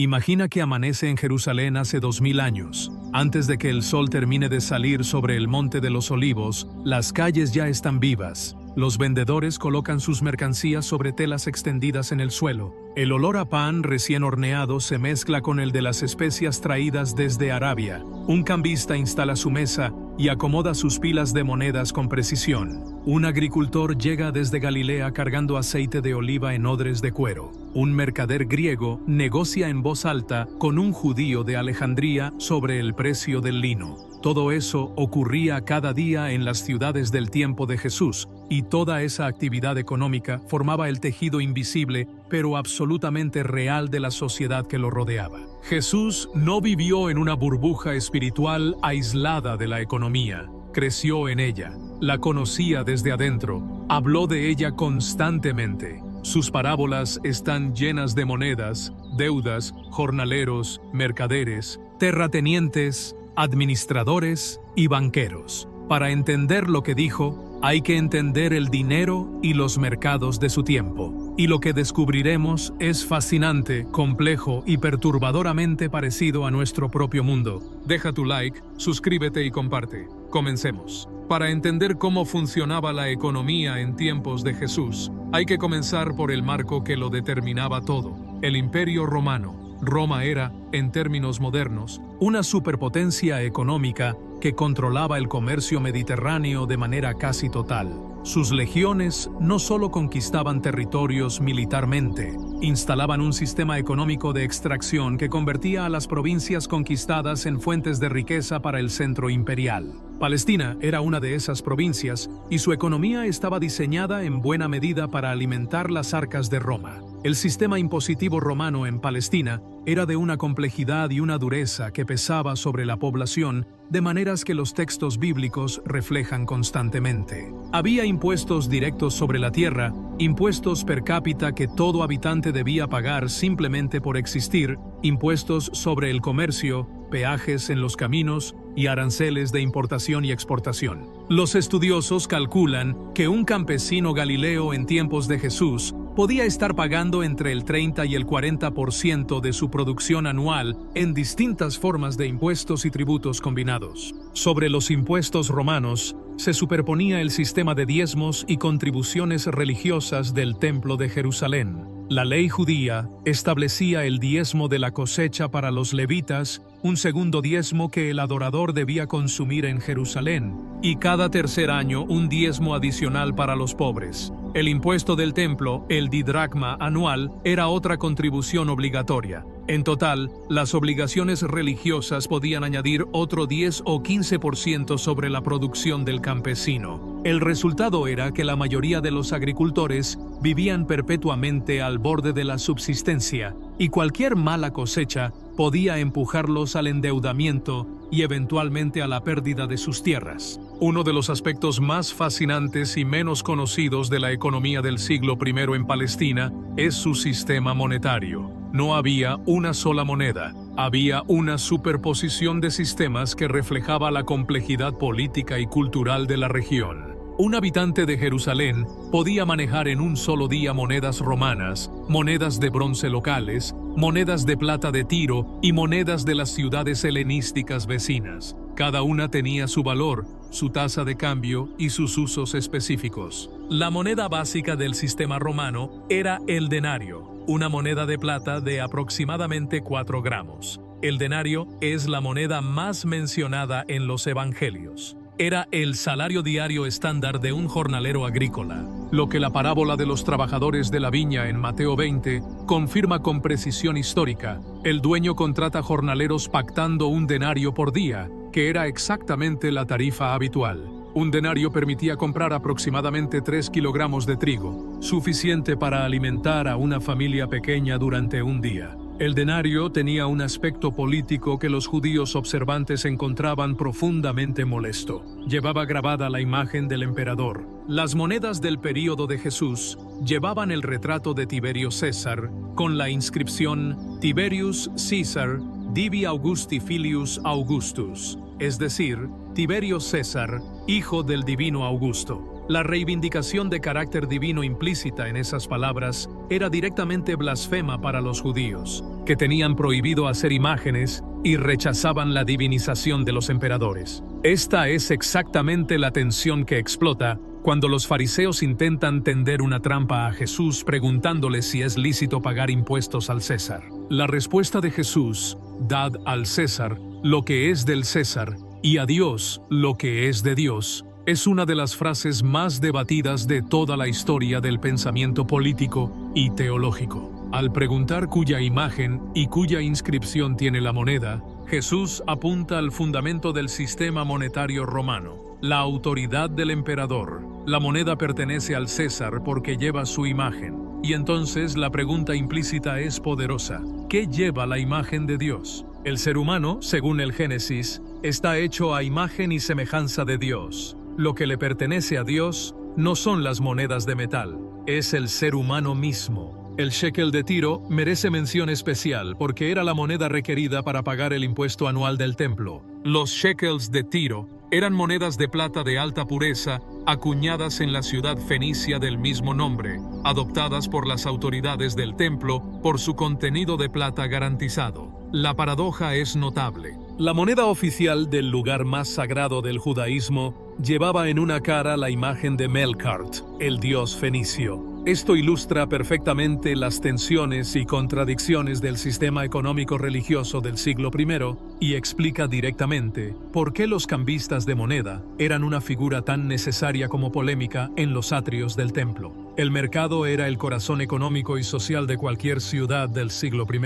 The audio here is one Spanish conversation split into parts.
Imagina que amanece en Jerusalén hace 2000 años. Antes de que el sol termine de salir sobre el Monte de los Olivos, las calles ya están vivas. Los vendedores colocan sus mercancías sobre telas extendidas en el suelo. El olor a pan recién horneado se mezcla con el de las especias traídas desde Arabia. Un cambista instala su mesa y acomoda sus pilas de monedas con precisión. Un agricultor llega desde Galilea cargando aceite de oliva en odres de cuero. Un mercader griego negocia en voz alta con un judío de Alejandría sobre el precio del lino. Todo eso ocurría cada día en las ciudades del tiempo de Jesús, y toda esa actividad económica formaba el tejido invisible, pero absolutamente real de la sociedad que lo rodeaba. Jesús no vivió en una burbuja espiritual aislada de la economía. Creció en ella, la conocía desde adentro, habló de ella constantemente. Sus parábolas están llenas de monedas, deudas, jornaleros, mercaderes, terratenientes, administradores y banqueros. Para entender lo que dijo, hay que entender el dinero y los mercados de su tiempo. Y lo que descubriremos es fascinante, complejo y perturbadoramente parecido a nuestro propio mundo. Deja tu like, suscríbete y comparte. Comencemos. Para entender cómo funcionaba la economía en tiempos de Jesús, hay que comenzar por el marco que lo determinaba todo: el Imperio Romano. Roma era, en términos modernos, una superpotencia económica que controlaba el comercio mediterráneo de manera casi total. Sus legiones no solo conquistaban territorios militarmente, instalaban un sistema económico de extracción que convertía a las provincias conquistadas en fuentes de riqueza para el centro imperial. Palestina era una de esas provincias y su economía estaba diseñada en buena medida para alimentar las arcas de Roma. El sistema impositivo romano en Palestina era de una complejidad y una dureza que pesaba sobre la población de maneras que los textos bíblicos reflejan constantemente. Había impuestos directos sobre la tierra, impuestos per cápita que todo habitante debía pagar simplemente por existir, impuestos sobre el comercio, peajes en los caminos y aranceles de importación y exportación. Los estudiosos calculan que un campesino galileo en tiempos de Jesús podía estar pagando entre el 30 y el 40% de su producción anual en distintas formas de impuestos y tributos combinados. Sobre los impuestos romanos se superponía el sistema de diezmos y contribuciones religiosas del Templo de Jerusalén. La ley judía establecía el diezmo de la cosecha para los levitas, un segundo diezmo que el adorador debía consumir en Jerusalén, y cada tercer año un diezmo adicional para los pobres. El impuesto del templo, el didracma anual, era otra contribución obligatoria. En total, las obligaciones religiosas podían añadir otro 10 o 15% sobre la producción del campesino. El resultado era que la mayoría de los agricultores vivían perpetuamente al borde de la subsistencia, y cualquier mala cosecha podía empujarlos al endeudamiento y eventualmente a la pérdida de sus tierras. Uno de los aspectos más fascinantes y menos conocidos de la economía del siglo I en Palestina es su sistema monetario. No había una sola moneda, había una superposición de sistemas que reflejaba la complejidad política y cultural de la región. Un habitante de Jerusalén podía manejar en un solo día monedas romanas, monedas de bronce locales, monedas de plata de Tiro y monedas de las ciudades helenísticas vecinas. Cada una tenía su valor, su tasa de cambio y sus usos específicos. La moneda básica del sistema romano era el denario, una moneda de plata de aproximadamente 4 gramos. El denario es la moneda más mencionada en los evangelios. Era el salario diario estándar de un jornalero agrícola, lo que la parábola de los trabajadores de la viña en Mateo 20 confirma con precisión histórica. El dueño contrata jornaleros pactando un denario por día, que era exactamente la tarifa habitual. Un denario permitía comprar aproximadamente 3 kilogramos de trigo, suficiente para alimentar a una familia pequeña durante un día. El denario tenía un aspecto político que los judíos observantes encontraban profundamente molesto. Llevaba grabada la imagen del emperador. Las monedas del período de Jesús llevaban el retrato de Tiberio César, con la inscripción Tiberius Caesar Divi Augusti Filius Augustus, es decir, Tiberio César, hijo del divino Augusto. La reivindicación de carácter divino implícita en esas palabras era directamente blasfema para los judíos. que tenían prohibido hacer imágenes y rechazaban la divinización de los emperadores. Esta es exactamente la tensión que explota cuando los fariseos intentan tender una trampa a Jesús preguntándole si es lícito pagar impuestos al César. La respuesta de Jesús, dad al César lo que es del César y a Dios lo que es de Dios, es una de las frases más debatidas de toda la historia del pensamiento político y teológico. Al preguntar cuya imagen y cuya inscripción tiene la moneda, Jesús apunta al fundamento del sistema monetario romano, la autoridad del emperador. La moneda pertenece al César porque lleva su imagen. Y entonces la pregunta implícita es poderosa. ¿Qué lleva la imagen de Dios? El ser humano, según el Génesis, está hecho a imagen y semejanza de Dios. Lo que le pertenece a Dios no son las monedas de metal, es el ser humano mismo. El shekel de Tiro merece mención especial porque era la moneda requerida para pagar el impuesto anual del templo. Los shekels de Tiro eran monedas de plata de alta pureza acuñadas en la ciudad fenicia del mismo nombre, adoptadas por las autoridades del templo por su contenido de plata garantizado. La paradoja es notable. La moneda oficial del lugar más sagrado del judaísmo llevaba en una cara la imagen de Melkart, el dios fenicio. Esto ilustra perfectamente las tensiones y contradicciones del sistema económico religioso del siglo I y explica directamente por qué los cambistas de moneda eran una figura tan necesaria como polémica en los atrios del templo. El mercado era el corazón económico y social de cualquier ciudad del siglo I.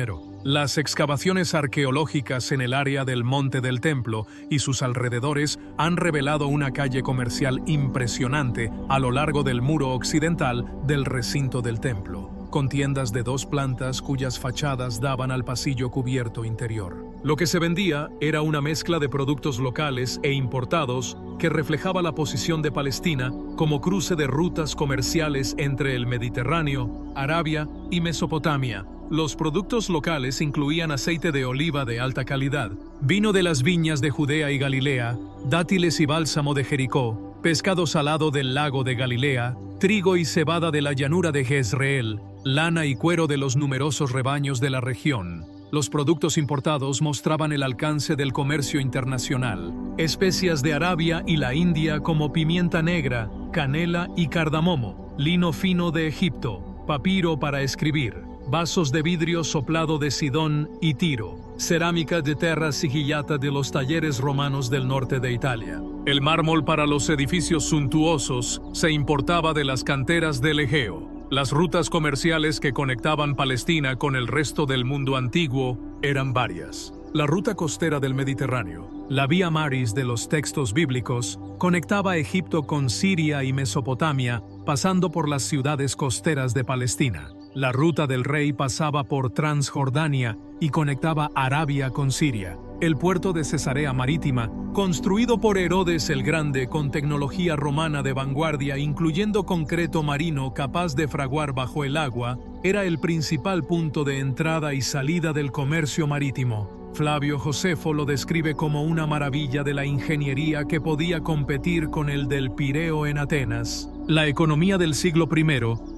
Las excavaciones arqueológicas en el área del Monte del Templo y sus alrededores han revelado una calle comercial impresionante a lo largo del muro occidental del recinto del templo, con tiendas de 2 plantas cuyas fachadas daban al pasillo cubierto interior. Lo que se vendía era una mezcla de productos locales e importados que reflejaba la posición de Palestina como cruce de rutas comerciales entre el Mediterráneo, Arabia y Mesopotamia. Los productos locales incluían aceite de oliva de alta calidad, vino de las viñas de Judea y Galilea, dátiles y bálsamo de Jericó, pescado salado del lago de Galilea, trigo y cebada de la llanura de Jezreel, lana y cuero de los numerosos rebaños de la región. Los productos importados mostraban el alcance del comercio internacional. Especias de Arabia y la India como pimienta negra, canela y cardamomo, lino fino de Egipto, papiro para escribir, vasos de vidrio soplado de Sidón y Tiro, cerámica de terra sigillata de los talleres romanos del norte de Italia. El mármol para los edificios suntuosos se importaba de las canteras del Egeo. Las rutas comerciales que conectaban Palestina con el resto del mundo antiguo eran varias. La ruta costera del Mediterráneo, la Vía Maris de los textos bíblicos, conectaba Egipto con Siria y Mesopotamia, pasando por las ciudades costeras de Palestina. La ruta del rey pasaba por Transjordania y conectaba Arabia con Siria. El puerto de Cesarea Marítima, construido por Herodes el Grande con tecnología romana de vanguardia incluyendo concreto marino capaz de fraguar bajo el agua, era el principal punto de entrada y salida del comercio marítimo. Flavio Josefo lo describe como una maravilla de la ingeniería que podía competir con el del Pireo en Atenas. La economía del siglo I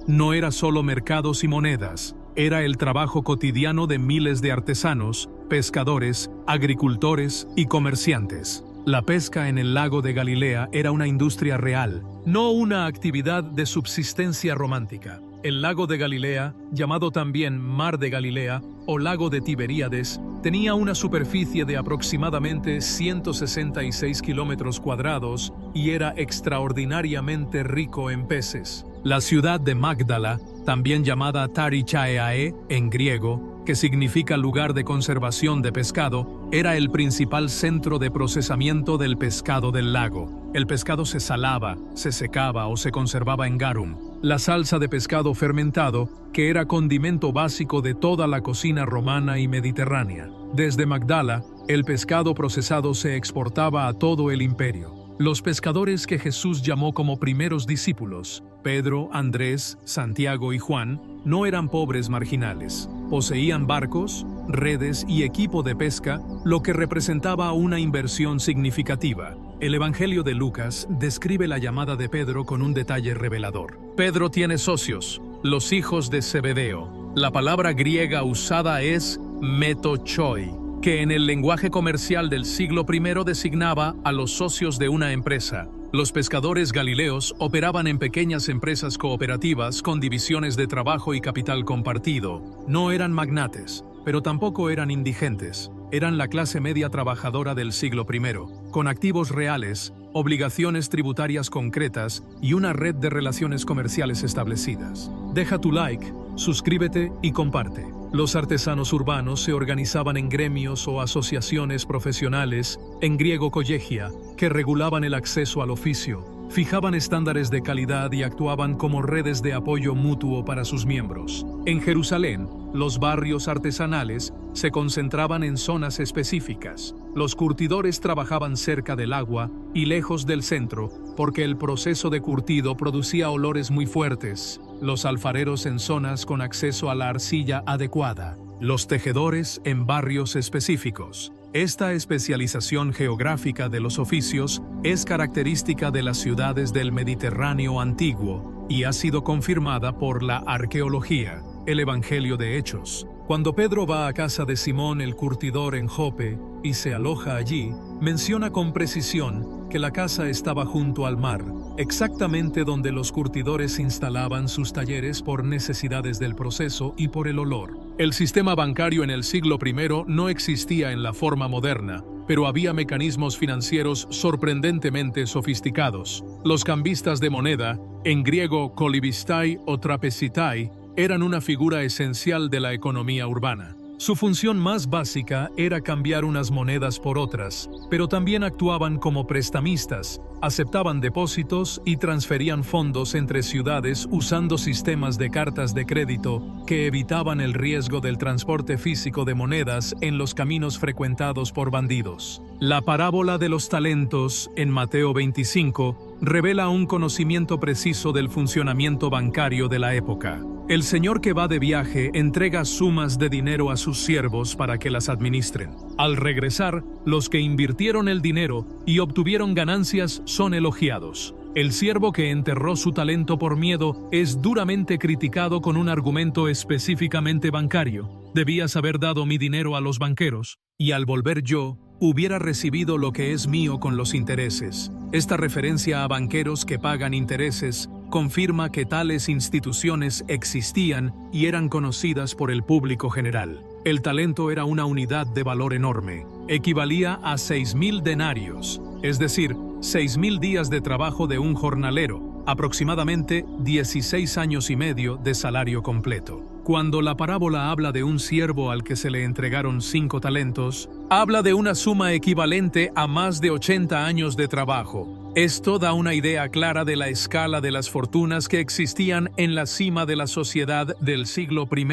no era solo mercados y monedas, era el trabajo cotidiano de miles de artesanos, pescadores, agricultores y comerciantes. La pesca en el lago de Galilea era una industria real, no una actividad de subsistencia romántica. El lago de Galilea, llamado también Mar de Galilea o Lago de Tiberíades, tenía una superficie de aproximadamente 166 kilómetros cuadrados y era extraordinariamente rico en peces. La ciudad de Magdala, también llamada Tarichaeae en griego, que significa lugar de conservación de pescado, era el principal centro de procesamiento del pescado del lago. El pescado se salaba, se secaba o se conservaba en garum, la salsa de pescado fermentado, que era condimento básico de toda la cocina romana y mediterránea. Desde Magdala, el pescado procesado se exportaba a todo el imperio. Los pescadores que Jesús llamó como primeros discípulos, Pedro, Andrés, Santiago y Juan, no eran pobres marginales. Poseían barcos, redes y equipo de pesca, lo que representaba una inversión significativa. El Evangelio de Lucas describe la llamada de Pedro con un detalle revelador. Pedro tiene socios, los hijos de Zebedeo. La palabra griega usada es metochoi, que en el lenguaje comercial del siglo I designaba a los socios de una empresa. Los pescadores galileos operaban en pequeñas empresas cooperativas con divisiones de trabajo y capital compartido. No eran magnates, pero tampoco eran indigentes. Eran la clase media trabajadora del siglo I, con activos reales, obligaciones tributarias concretas y una red de relaciones comerciales establecidas. Deja tu like, suscríbete y comparte. Los artesanos urbanos se organizaban en gremios o asociaciones profesionales, en griego kollegia, que regulaban el acceso al oficio, fijaban estándares de calidad y actuaban como redes de apoyo mutuo para sus miembros. En Jerusalén, los barrios artesanales se concentraban en zonas específicas. Los curtidores trabajaban cerca del agua y lejos del centro, porque el proceso de curtido producía olores muy fuertes. Los alfareros en zonas con acceso a la arcilla adecuada. Los tejedores en barrios específicos. Esta especialización geográfica de los oficios es característica de las ciudades del Mediterráneo antiguo y ha sido confirmada por la arqueología. El Evangelio de Hechos. Cuando Pedro va a casa de Simón el curtidor en Jope y se aloja allí, menciona con precisión que la casa estaba junto al mar, exactamente donde los curtidores instalaban sus talleres por necesidades del proceso y por el olor. El sistema bancario en el siglo I no existía en la forma moderna, pero había mecanismos financieros sorprendentemente sofisticados. Los cambistas de moneda, en griego kolibistai o trapesitai, eran una figura esencial de la economía urbana. Su función más básica era cambiar unas monedas por otras, pero también actuaban como prestamistas, aceptaban depósitos y transferían fondos entre ciudades usando sistemas de cartas de crédito que evitaban el riesgo del transporte físico de monedas en los caminos frecuentados por bandidos. La parábola de los talentos, en Mateo 25, revela un conocimiento preciso del funcionamiento bancario de la época. El señor que va de viaje entrega sumas de dinero a sus siervos para que las administren. Al regresar, los que invirtieron el dinero y obtuvieron ganancias son elogiados. El siervo que enterró su talento por miedo es duramente criticado con un argumento específicamente bancario. Debías haber dado mi dinero a los banqueros, y al volver yo, hubiera recibido lo que es mío con los intereses. Esta referencia a banqueros que pagan intereses confirma que tales instituciones existían y eran conocidas por el público general. El talento era una unidad de valor enorme. Equivalía a 6.000 denarios, es decir, 6.000 días de trabajo de un jornalero, aproximadamente 16 años y medio de salario completo. Cuando la parábola habla de un siervo al que se le entregaron 5 talentos, habla de una suma equivalente a más de 80 años de trabajo. Esto da una idea clara de la escala de las fortunas que existían en la cima de la sociedad del siglo I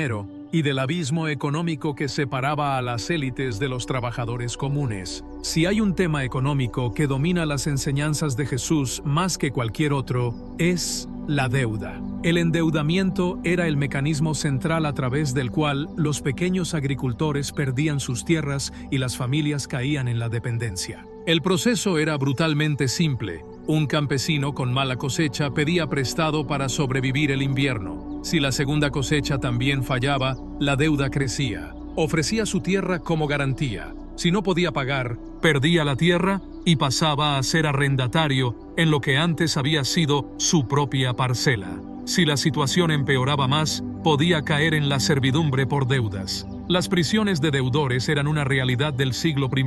y del abismo económico que separaba a las élites de los trabajadores comunes. Si hay un tema económico que domina las enseñanzas de Jesús más que cualquier otro, es la deuda. El endeudamiento era el mecanismo central a través del cual los pequeños agricultores perdían sus tierras y las familias caían en la dependencia. El proceso era brutalmente simple. Un campesino con mala cosecha pedía prestado para sobrevivir el invierno. Si la segunda cosecha también fallaba, la deuda crecía. Ofrecía su tierra como garantía. Si no podía pagar, perdía la tierra y pasaba a ser arrendatario en lo que antes había sido su propia parcela. Si la situación empeoraba más, podía caer en la servidumbre por deudas. Las prisiones de deudores eran una realidad del siglo I.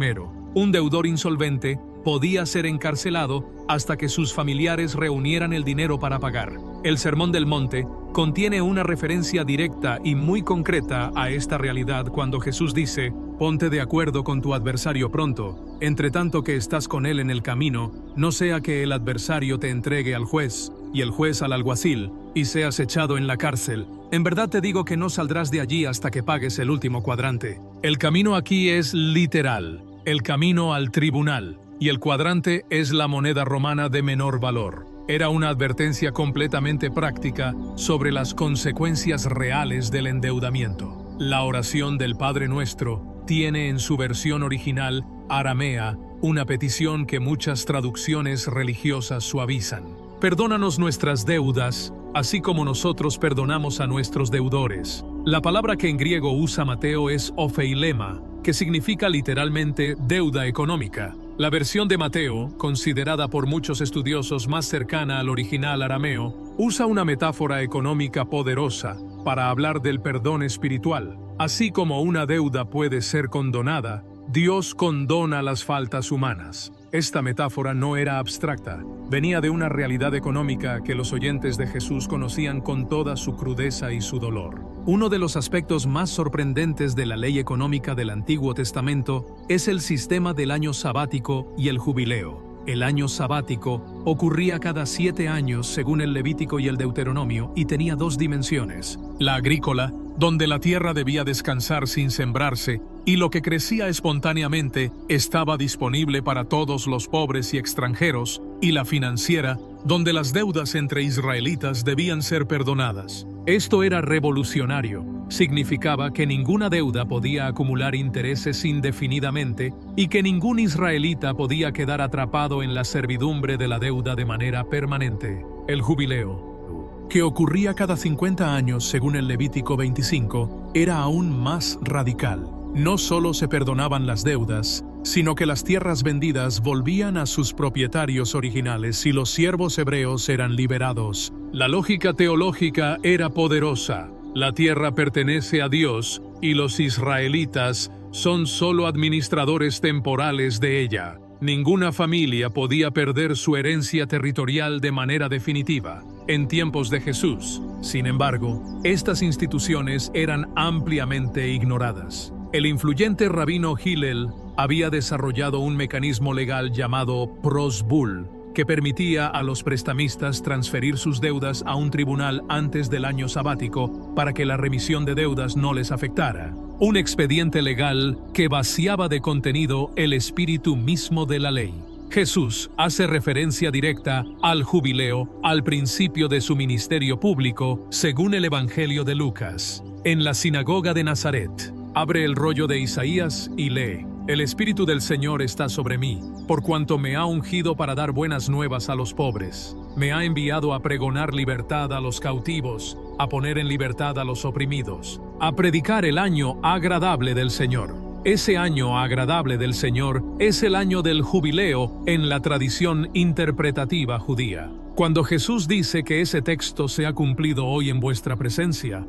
Un deudor insolvente podía ser encarcelado hasta que sus familiares reunieran el dinero para pagar. El Sermón del Monte contiene una referencia directa y muy concreta a esta realidad cuando Jesús dice: «Ponte de acuerdo con tu adversario pronto, entre tanto que estás con él en el camino, no sea que el adversario te entregue al juez, y el juez al alguacil, y seas echado en la cárcel. En verdad te digo que no saldrás de allí hasta que pagues el último cuadrante». El camino aquí es literal, el camino al tribunal, y el cuadrante es la moneda romana de menor valor. Era una advertencia completamente práctica sobre las consecuencias reales del endeudamiento. La oración del Padre Nuestro tiene en su versión original aramea una petición que muchas traducciones religiosas suavizan. Perdónanos nuestras deudas, así como nosotros perdonamos a nuestros deudores. La palabra que en griego usa Mateo es opheilema, que significa literalmente deuda económica. La versión de Mateo, considerada por muchos estudiosos más cercana al original arameo, usa una metáfora económica poderosa para hablar del perdón espiritual. Así como una deuda puede ser condonada, Dios condona las faltas humanas. Esta metáfora no era abstracta, venía de una realidad económica que los oyentes de Jesús conocían con toda su crudeza y su dolor. Uno de los aspectos más sorprendentes de la ley económica del Antiguo Testamento es el sistema del año sabático y el jubileo. El año sabático ocurría cada 7 años según el Levítico y el Deuteronomio y tenía 2 dimensiones: la agrícola, donde la tierra debía descansar sin sembrarse, y lo que crecía espontáneamente estaba disponible para todos los pobres y extranjeros, y la financiera, donde las deudas entre israelitas debían ser perdonadas. Esto era revolucionario. Significaba que ninguna deuda podía acumular intereses indefinidamente y que ningún israelita podía quedar atrapado en la servidumbre de la deuda de manera permanente. El jubileo, que ocurría cada 50 años según el Levítico 25, era aún más radical. No solo se perdonaban las deudas, sino que las tierras vendidas volvían a sus propietarios originales y los siervos hebreos eran liberados. La lógica teológica era poderosa. La tierra pertenece a Dios y los israelitas son solo administradores temporales de ella. Ninguna familia podía perder su herencia territorial de manera definitiva. En tiempos de Jesús, sin embargo, estas instituciones eran ampliamente ignoradas. El influyente rabino Hillel había desarrollado un mecanismo legal llamado prosbul, que permitía a los prestamistas transferir sus deudas a un tribunal antes del año sabático para que la remisión de deudas no les afectara. Un expediente legal que vaciaba de contenido el espíritu mismo de la ley. Jesús hace referencia directa al jubileo al principio de su ministerio público, según el Evangelio de Lucas. En la sinagoga de Nazaret, abre el rollo de Isaías y lee: El Espíritu del Señor está sobre mí, por cuanto me ha ungido para dar buenas nuevas a los pobres. Me ha enviado a pregonar libertad a los cautivos, a poner en libertad a los oprimidos, a predicar el año agradable del Señor. Ese año agradable del Señor es el año del jubileo en la tradición interpretativa judía. Cuando Jesús dice que ese texto se ha cumplido hoy en vuestra presencia,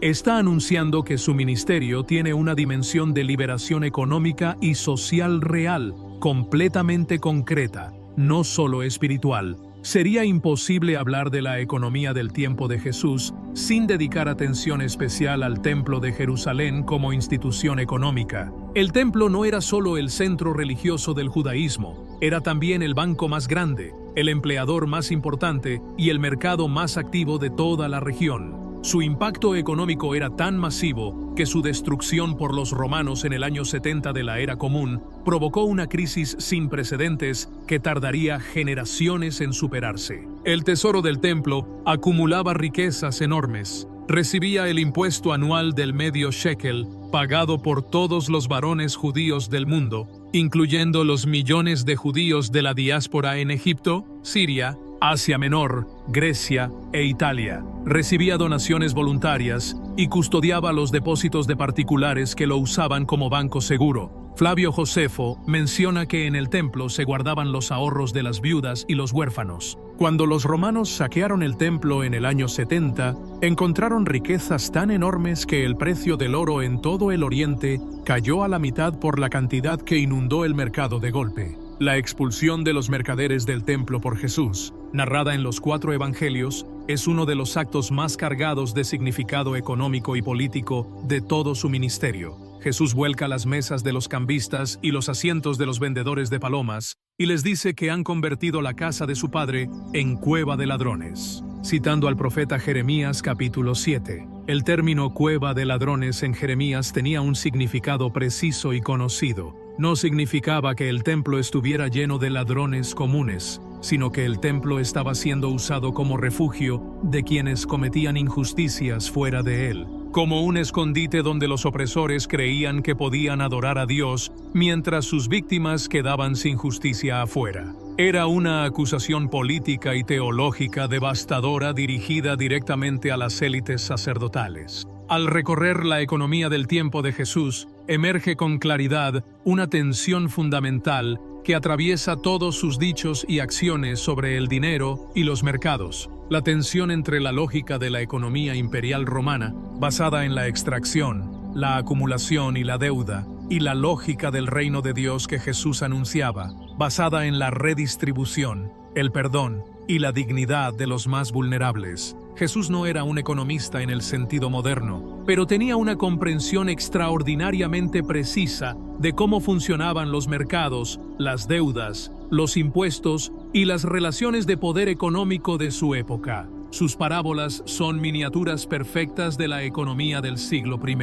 está anunciando que su ministerio tiene una dimensión de liberación económica y social real, completamente concreta, no solo espiritual. Sería imposible hablar de la economía del tiempo de Jesús sin dedicar atención especial al Templo de Jerusalén como institución económica. El templo no era solo el centro religioso del judaísmo, era también el banco más grande, el empleador más importante y el mercado más activo de toda la región. Su impacto económico era tan masivo que su destrucción por los romanos en el año 70 de la Era Común provocó una crisis sin precedentes que tardaría generaciones en superarse. El tesoro del templo acumulaba riquezas enormes. Recibía el impuesto anual del medio shekel, pagado por todos los varones judíos del mundo, incluyendo los millones de judíos de la diáspora en Egipto, Siria, Asia Menor, Grecia e Italia. Recibía donaciones voluntarias y custodiaba los depósitos de particulares que lo usaban como banco seguro. Flavio Josefo menciona que en el templo se guardaban los ahorros de las viudas y los huérfanos. Cuando los romanos saquearon el templo en el año 70, encontraron riquezas tan enormes que el precio del oro en todo el Oriente cayó a la mitad por la cantidad que inundó el mercado de golpe. La expulsión de los mercaderes del templo por Jesús, narrada en los 4 evangelios, es uno de los actos más cargados de significado económico y político de todo su ministerio. Jesús vuelca las mesas de los cambistas y los asientos de los vendedores de palomas, y les dice que han convertido la casa de su padre en cueva de ladrones. Citando al profeta Jeremías capítulo 7, el término cueva de ladrones en Jeremías tenía un significado preciso y conocido. No significaba que el templo estuviera lleno de ladrones comunes, sino que el templo estaba siendo usado como refugio de quienes cometían injusticias fuera de él, como un escondite donde los opresores creían que podían adorar a Dios mientras sus víctimas quedaban sin justicia afuera. Era una acusación política y teológica devastadora dirigida directamente a las élites sacerdotales. Al recorrer la economía del tiempo de Jesús, emerge con claridad una tensión fundamental que atraviesa todos sus dichos y acciones sobre el dinero y los mercados. La tensión entre la lógica de la economía imperial romana, basada en la extracción, la acumulación y la deuda, y la lógica del reino de Dios que Jesús anunciaba, basada en la redistribución, el perdón y la dignidad de los más vulnerables. Jesús no era un economista en el sentido moderno, pero tenía una comprensión extraordinariamente precisa de cómo funcionaban los mercados, las deudas, los impuestos y las relaciones de poder económico de su época. Sus parábolas son miniaturas perfectas de la economía del siglo I.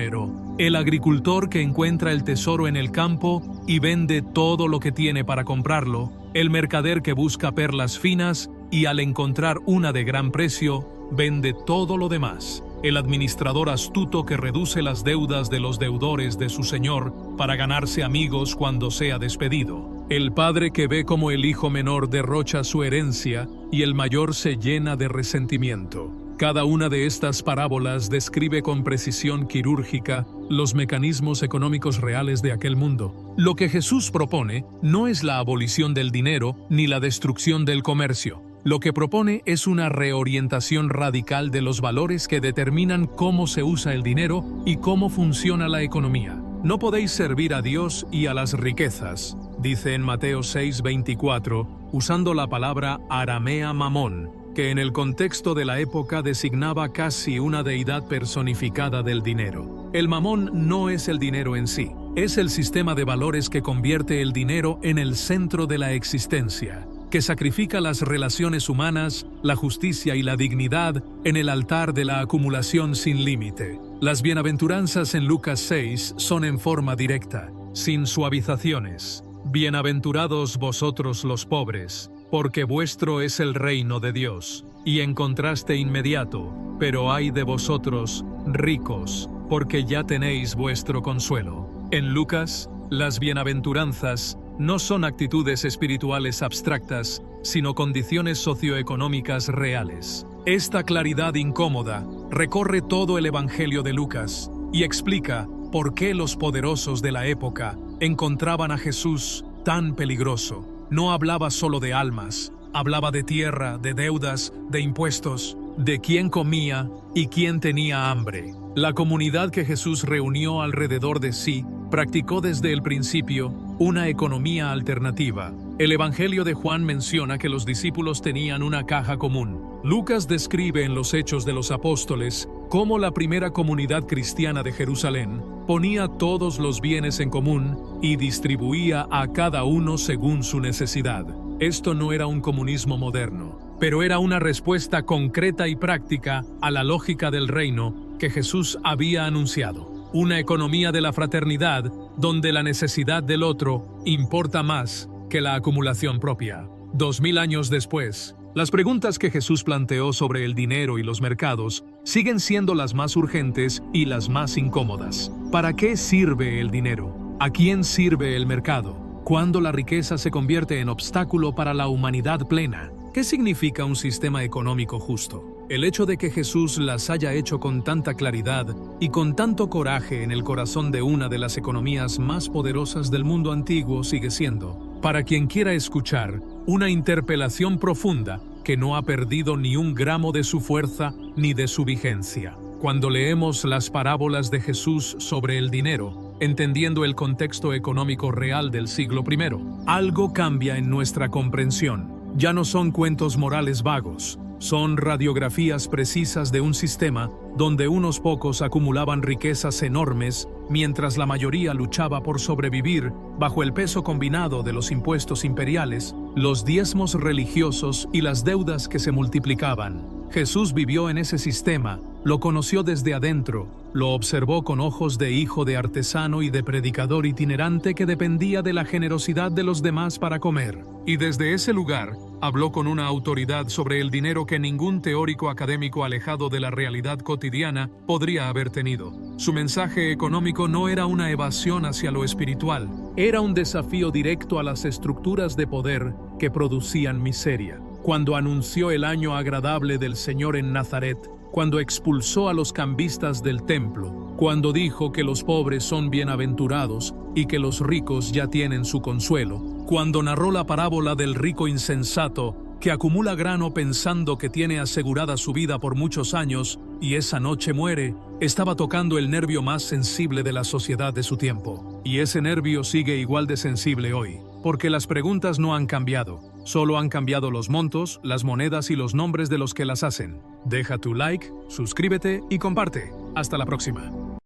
El agricultor que encuentra el tesoro en el campo y vende todo lo que tiene para comprarlo, el mercader que busca perlas finas y al encontrar una de gran precio, vende todo lo demás. El administrador astuto que reduce las deudas de los deudores de su señor para ganarse amigos cuando sea despedido. El padre que ve cómo el hijo menor derrocha su herencia y el mayor se llena de resentimiento. Cada una de estas parábolas describe con precisión quirúrgica los mecanismos económicos reales de aquel mundo. Lo que Jesús propone no es la abolición del dinero ni la destrucción del comercio. Lo que propone es una reorientación radical de los valores que determinan cómo se usa el dinero y cómo funciona la economía. No podéis servir a Dios y a las riquezas, dice en Mateo 6:24, usando la palabra aramea mamón, que en el contexto de la época designaba casi una deidad personificada del dinero. El mamón no es el dinero en sí, es el sistema de valores que convierte el dinero en el centro de la existencia, que sacrifica las relaciones humanas, la justicia y la dignidad en el altar de la acumulación sin límite. Las bienaventuranzas en Lucas 6 son en forma directa, sin suavizaciones. Bienaventurados vosotros los pobres, porque vuestro es el reino de Dios. Y en contraste inmediato, pero ay de vosotros, ricos, porque ya tenéis vuestro consuelo. En Lucas, las bienaventuranzas no son actitudes espirituales abstractas, sino condiciones socioeconómicas reales. Esta claridad incómoda recorre todo el Evangelio de Lucas y explica por qué los poderosos de la época encontraban a Jesús tan peligroso. No hablaba solo de almas, hablaba de tierra, de deudas, de impuestos, de quién comía y quién tenía hambre. La comunidad que Jesús reunió alrededor de sí practicó desde el principio una economía alternativa. El Evangelio de Juan menciona que los discípulos tenían una caja común. Lucas describe en los Hechos de los Apóstoles cómo la primera comunidad cristiana de Jerusalén ponía todos los bienes en común y distribuía a cada uno según su necesidad. Esto no era un comunismo moderno, pero era una respuesta concreta y práctica a la lógica del reino que Jesús había anunciado. Una economía de la fraternidad donde la necesidad del otro importa más que la acumulación propia. 2000 años después, las preguntas que Jesús planteó sobre el dinero y los mercados siguen siendo las más urgentes y las más incómodas. ¿Para qué sirve el dinero? ¿A quién sirve el mercado? ¿Cuándo la riqueza se convierte en obstáculo para la humanidad plena? ¿Qué significa un sistema económico justo? El hecho de que Jesús las haya hecho con tanta claridad y con tanto coraje en el corazón de una de las economías más poderosas del mundo antiguo sigue siendo, para quien quiera escuchar, una interpelación profunda que no ha perdido ni un gramo de su fuerza ni de su vigencia. Cuando leemos las parábolas de Jesús sobre el dinero, entendiendo el contexto económico real del siglo I, algo cambia en nuestra comprensión. Ya no son cuentos morales vagos, son radiografías precisas de un sistema donde unos pocos acumulaban riquezas enormes mientras la mayoría luchaba por sobrevivir bajo el peso combinado de los impuestos imperiales, los diezmos religiosos y las deudas que se multiplicaban. Jesús vivió en ese sistema, lo conoció desde adentro, lo observó con ojos de hijo de artesano y de predicador itinerante que dependía de la generosidad de los demás para comer. Y desde ese lugar, habló con una autoridad sobre el dinero que ningún teórico académico alejado de la realidad cotidiana podría haber tenido. Su mensaje económico no era una evasión hacia lo espiritual, era un desafío directo a las estructuras de poder que producían miseria. Cuando anunció el año agradable del Señor en Nazaret, cuando expulsó a los cambistas del templo, cuando dijo que los pobres son bienaventurados y que los ricos ya tienen su consuelo, cuando narró la parábola del rico insensato que acumula grano pensando que tiene asegurada su vida por muchos años y esa noche muere, estaba tocando el nervio más sensible de la sociedad de su tiempo. Y ese nervio sigue igual de sensible hoy, porque las preguntas no han cambiado, solo han cambiado los montos, las monedas y los nombres de los que las hacen. Deja tu like, suscríbete y comparte. Hasta la próxima.